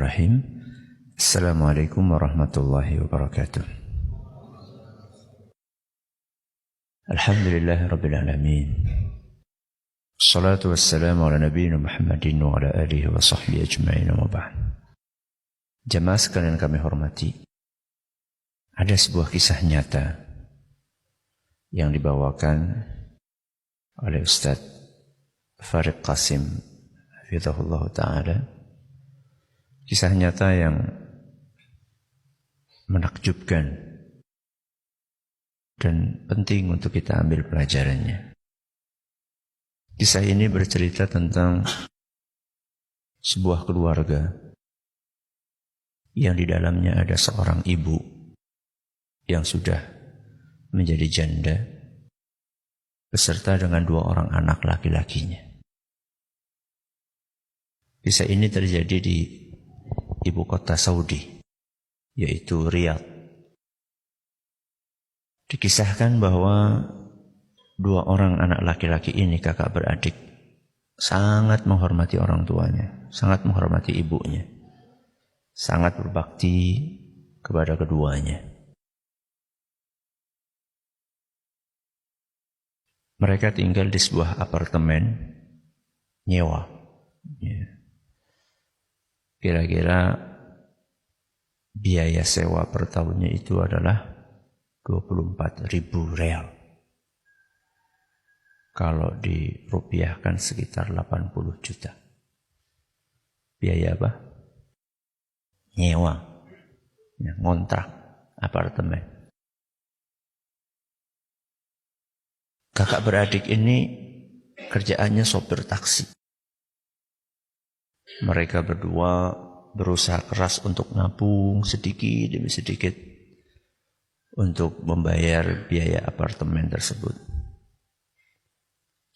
Bismillahirrahmanirrahim. Assalamualaikum warahmatullahi wabarakatuh. Alhamdulillahirabbil alamin. Wassalatu wassalamu ala nabiyyina Muhammadin wa ala alihi wa sahbihi ajma'in wa ba'd. Jamaah sekalian kami hormati, ada sebuah kisah nyata yang dibawakan oleh Ustaz Farid Qasim hafizahullah ta'ala. Kisah nyata yang menakjubkan dan penting untuk kita ambil pelajarannya. Kisah ini bercerita tentang sebuah keluarga yang di dalamnya ada seorang ibu yang sudah menjadi janda beserta dengan 2 orang anak laki-lakinya. Kisah ini terjadi di ibu kota Saudi, yaitu Riyadh. Dikisahkan bahwa 2 orang anak laki-laki ini, kakak beradik, sangat menghormati orang tuanya, sangat menghormati ibunya, sangat berbakti kepada keduanya. Mereka tinggal di sebuah apartemen nyewa. Kira-kira biaya sewa per tahunnya itu adalah 24.000 real. Kalau dirupiahkan sekitar 80 juta. Biaya apa? Nyewa. Ngontrak apartemen. Kakak beradik ini kerjaannya sopir taksi. Mereka berdua berusaha keras untuk nabung sedikit demi sedikit untuk membayar biaya apartemen tersebut.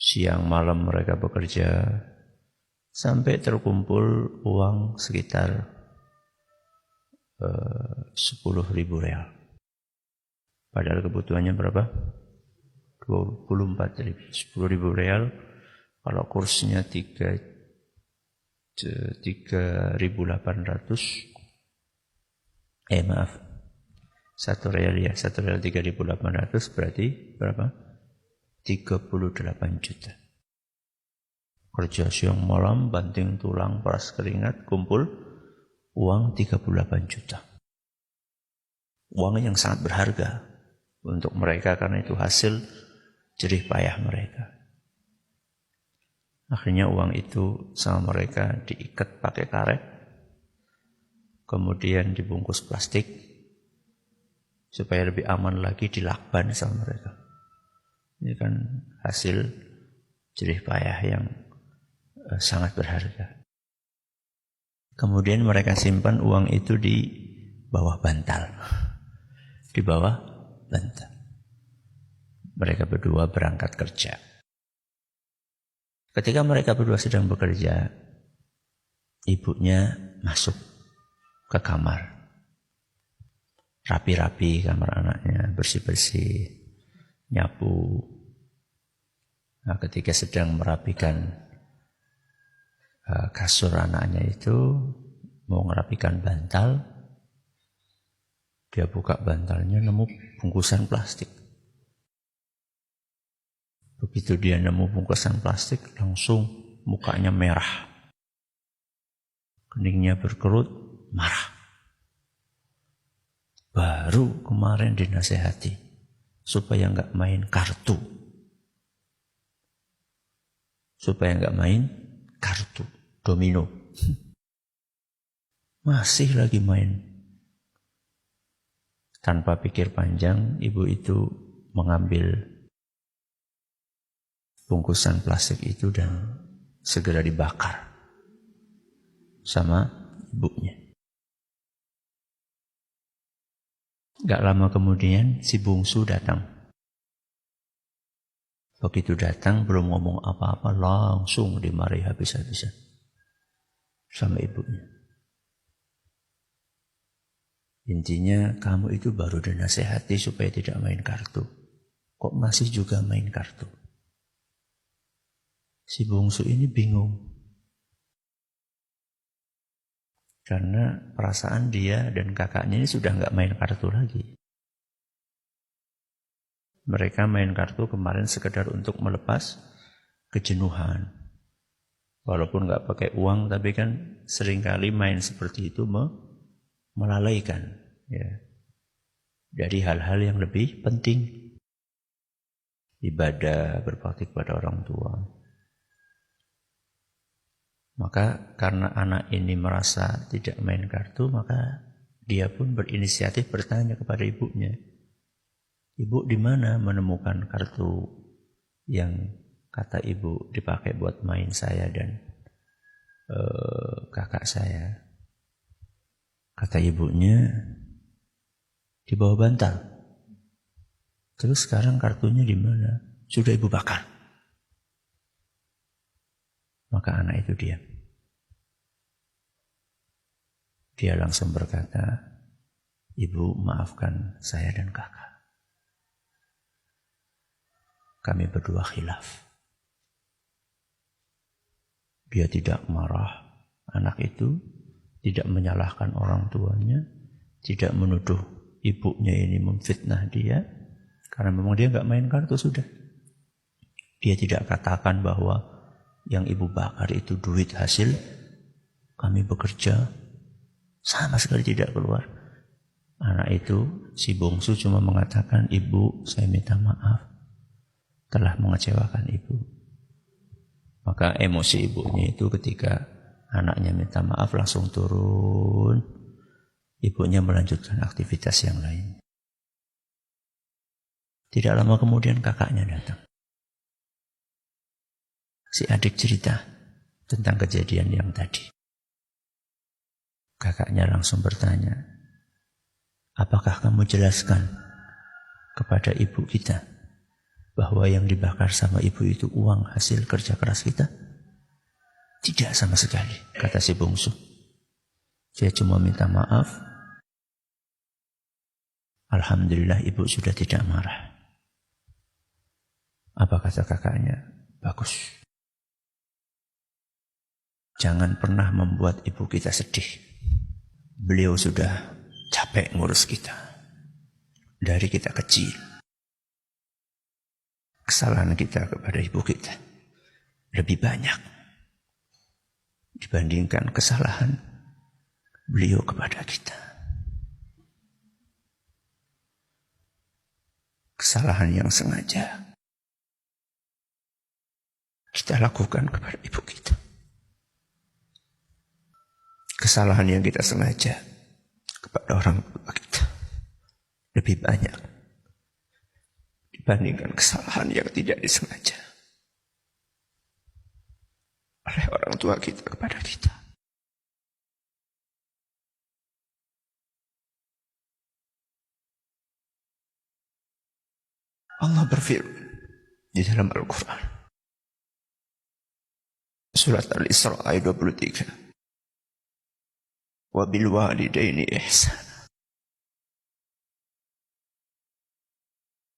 Siang malam mereka bekerja sampai terkumpul uang sekitar 10.000 real. Padahal kebutuhannya berapa? 24.000. 10.000 real kalau kursnya 3.800, maaf, 1 real ya, 1 real 3.800 berarti berapa? 38 juta. Kerja siang malam, banting tulang, peras keringat, kumpul uang 38 juta. Uang yang sangat berharga untuk mereka karena itu hasil jerih payah mereka. Akhirnya uang itu sama mereka diikat pakai karet, kemudian dibungkus plastik, supaya lebih aman lagi dilakban sama mereka. Ini kan hasil jerih payah yang sangat berharga. Kemudian mereka simpan uang itu di bawah bantal. Di bawah bantal. Mereka berdua berangkat kerja. Ketika mereka berdua sedang bekerja, ibunya masuk ke kamar. Rapi-rapi kamar anaknya, bersih-bersih, nyapu. Nah, ketika sedang merapikan kasur anaknya itu, mau merapikan bantal, dia buka bantalnya nemu bungkusan plastik. Begitu dia nemu bungkusan plastik, langsung mukanya merah. Keningnya berkerut, marah. Baru kemarin dinasehati supaya enggak main kartu. Supaya enggak main kartu domino. Masih lagi main. Tanpa pikir panjang, ibu itu mengambil bungkusan plastik itu dan segera dibakar sama ibunya. Gak lama kemudian si bungsu datang. Begitu datang belum ngomong apa-apa langsung dimarahi habis-habisan sama ibunya. Intinya kamu itu baru dinasehati supaya tidak main kartu. Kok masih juga main kartu? Si bungsu ini bingung. Karena perasaan dia dan kakaknya ini sudah nggak main kartu lagi. Mereka main kartu kemarin sekedar untuk melepas kejenuhan. Walaupun nggak pakai uang, tapi kan seringkali main seperti itu melalaikan ya, dari hal-hal yang lebih penting. Ibadah, berbakti kepada orang tua. Maka karena anak ini merasa tidak main kartu, maka dia pun berinisiatif bertanya kepada ibunya, "Ibu, di mana menemukan kartu yang kata ibu dipakai buat main saya dan kakak saya?" Kata ibunya, "Di bawah bantal." "Terus sekarang kartunya di mana?" "Sudah ibu bakar." Maka anak itu diam. Dia langsung berkata, "Ibu, maafkan saya dan kakak. Kami berdua khilaf." Dia tidak marah. Anak itu tidak menyalahkan orang tuanya, tidak menuduh ibunya ini memfitnah dia, karena memang dia nggak main kartu sudah. Dia tidak katakan bahwa yang ibu bakar itu duit hasil kami bekerja, sama sekali tidak keluar. Anak itu, si bungsu, cuma mengatakan, "Ibu, saya minta maaf telah mengecewakan ibu." Maka emosi ibunya itu ketika anaknya minta maaf langsung turun. Ibunya melanjutkan aktivitas yang lain. Tidak lama kemudian kakaknya datang. Si adik cerita tentang kejadian yang tadi. Kakaknya langsung bertanya, "Apakah kamu jelaskan kepada ibu kita bahwa yang dibakar sama ibu itu uang hasil kerja keras kita?" "Tidak sama sekali," kata si bungsu. "Saya cuma minta maaf. Alhamdulillah ibu sudah tidak marah." Apa kata kakaknya? "Bagus. Jangan pernah membuat ibu kita sedih. Beliau sudah capek ngurus kita. Dari kita kecil. Kesalahan kita kepada ibu kita lebih banyak dibandingkan kesalahan beliau kepada kita. Kesalahan yang sengaja kita lakukan kepada ibu kita. Kesalahan yang kita sengaja kepada orang tua kita lebih banyak dibandingkan kesalahan yang tidak disengaja oleh orang tua kita kepada kita. Allah berfirman di dalam Al-Quran, surat Al-Isra ayat 23, "Wa bil walidaini ihsana."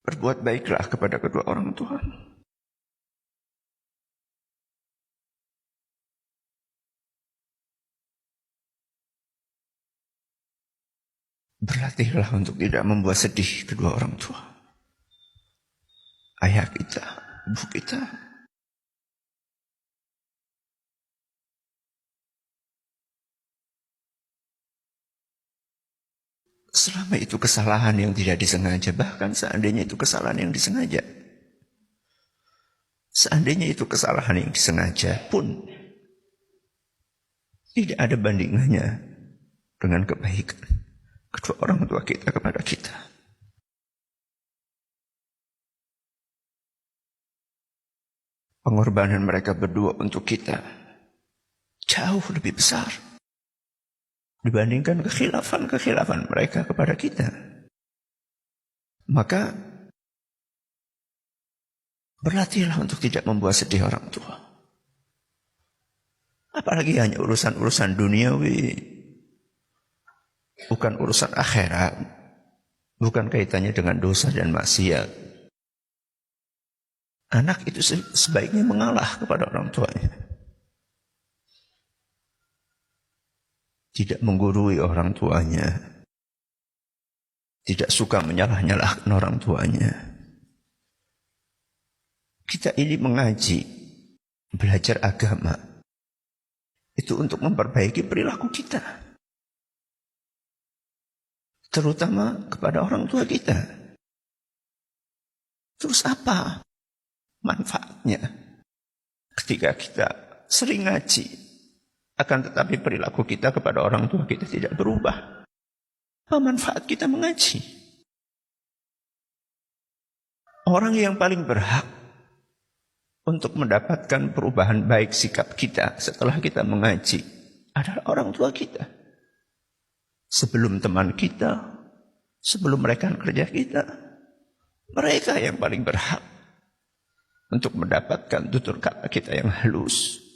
Berbuat baiklah kepada kedua orang tua. Berlatihlah untuk tidak membuat sedih kedua orang tua. Ayah kita, ibu kita. Selama itu kesalahan yang tidak disengaja, bahkan seandainya itu kesalahan yang disengaja. Seandainya itu kesalahan yang disengaja pun, tidak ada bandingannya dengan kebaikan kedua orang tua kita kepada kita. Pengorbanan mereka berdua untuk kita jauh lebih besar dibandingkan kekhilafan mereka kepada kita. Maka berlatihlah untuk tidak membuat sedih orang tua. Apalagi hanya urusan-urusan duniawi, bukan urusan akhirat, bukan kaitannya dengan dosa dan maksiat. Anak itu sebaiknya mengalah kepada orang tuanya. tidak menggurui orang tuanya, tidak suka menyalah-nyalahkan orang tuanya. Kita ini mengaji, belajar agama, itu untuk memperbaiki perilaku kita, terutama kepada orang tua kita. Terus apa manfaatnya ketika kita sering ngaji, akan tetapi perilaku kita kepada orang tua kita tidak berubah? Apa manfaat kita mengaji? Orang yang paling berhak untuk mendapatkan perubahan baik sikap kita setelah kita mengaji adalah orang tua kita. Sebelum teman kita, sebelum rekan kerja kita, mereka yang paling berhak untuk mendapatkan tutur kata kita yang halus,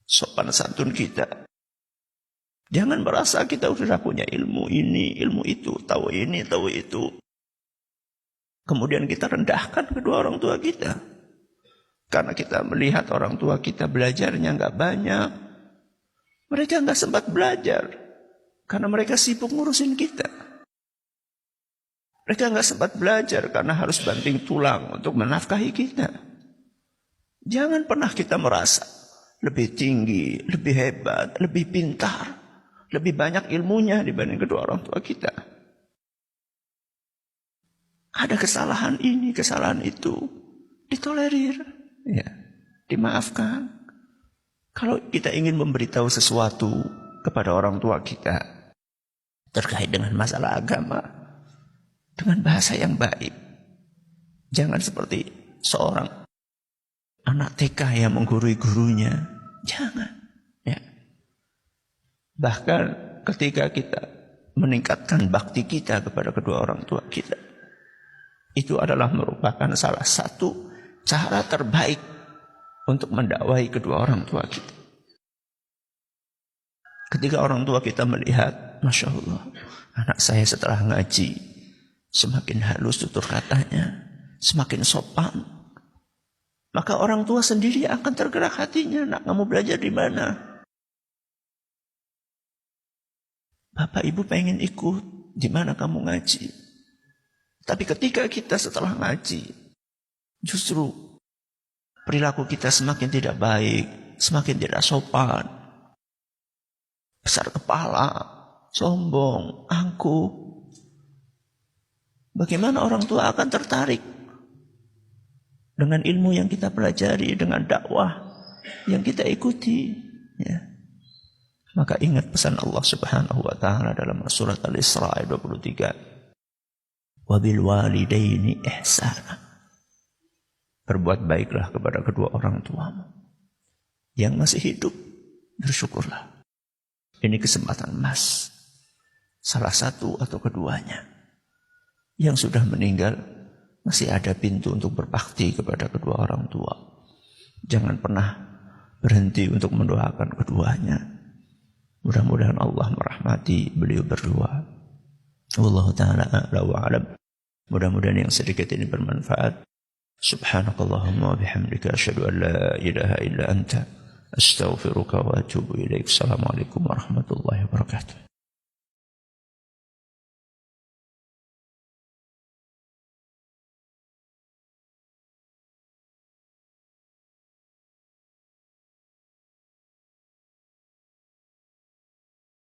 sopan santun kita. Jangan merasa kita sudah punya ilmu ini, ilmu itu, tahu ini, tahu itu. Kemudian kita rendahkan kedua orang tua kita. Karena kita melihat orang tua kita belajarnya nggak banyak. Mereka nggak sempat belajar. Karena mereka sibuk ngurusin kita. Mereka nggak sempat belajar karena harus banting tulang untuk menafkahi kita. Jangan pernah kita merasa lebih tinggi, lebih hebat, lebih pintar, lebih banyak ilmunya dibanding kedua orang tua kita. Ada kesalahan ini, kesalahan itu, ditolerir, ya, dimaafkan. Kalau kita ingin memberitahu sesuatu kepada orang tua kita terkait dengan masalah agama, dengan bahasa yang baik. Jangan seperti seorang anak TK yang menggurui gurunya. Jangan. Ya. Bahkan ketika kita meningkatkan bakti kita kepada kedua orang tua kita, itu adalah merupakan salah satu cara terbaik untuk mendakwahi kedua orang tua kita. Ketika orang tua kita melihat, Masya Allah, anak saya setelah ngaji, semakin halus tutur katanya, semakin sopan, maka orang tua sendiri akan tergerak hatinya. Nak, kamu belajar di mana? Bapak ibu pengen ikut, di mana kamu ngaji? Tapi ketika kita setelah ngaji, justru perilaku kita semakin tidak baik, semakin tidak sopan, besar kepala, sombong, angkuh. Bagaimana orang tua akan tertarik dengan ilmu yang kita pelajari, dengan dakwah yang kita ikuti? Ya. Maka ingat pesan Allah Subhanahu wa Ta'ala dalam surat Al-Isra ayat 23. Wabil walidaini ihsana. Berbuat baiklah kepada kedua orang tuamu. Yang masih hidup, bersyukurlah. Ini kesempatan emas. Salah satu atau keduanya. Yang sudah meninggal, masih ada pintu untuk berbakti kepada kedua orang tua. Jangan pernah berhenti untuk mendoakan keduanya. Mudah-mudahan Allah merahmati beliau berdua. Wallahu ta'ala a'la wa a'lam. Mudah-mudahan yang sedikit ini bermanfaat. Subhanakallahumma wa bihamdika asyhadu an la ilaha illa anta astaghfiruka wa atubu ilaik. Assalamualaikum warahmatullahi wabarakatuh.